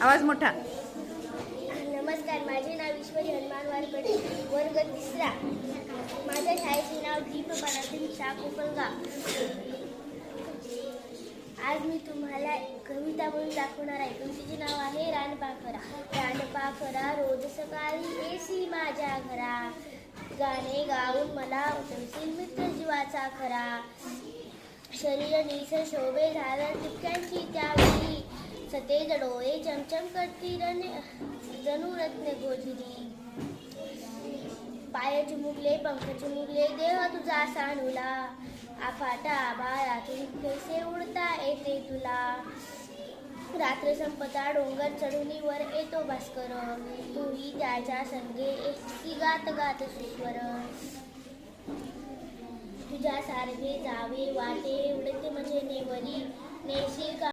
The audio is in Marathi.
आवाज मोठा. नमस्कार, माझे नाव ईश्वरी हनुमान वारकडे, वर्ग 3. माझ्या शाळेचे नाव दीप प्राथमिक शाळा कोकणगाव. आज मी तुम्हाला कविता म्हणून दाखवणार आहे. कवितेचे नाव आहे रानपाखरा. रानपाखरा रोज सकाळी येसी माझ्या घरा, गाणे गाऊन मला उतरशील मित्र जीवाचा खरा. शरीर निळसर शोभे झालं टिपक्यांची त्यावेळी, सतेज डोळे चमचम करती जणू रत्न गोजिरी. पाय चिमुकले पंख चिमुकले देह तुझा सानुला, आफाटा आभाळातून कैसे उडता येते तुला. रात्र संपता डोंगर चढून वर येतो भास्कर, तूही त्याच्या संगे एकटी गात गात सुस्वर. तुझ्या सारखे जावे वाटे उडते म्हणजे नेवरी, नेशील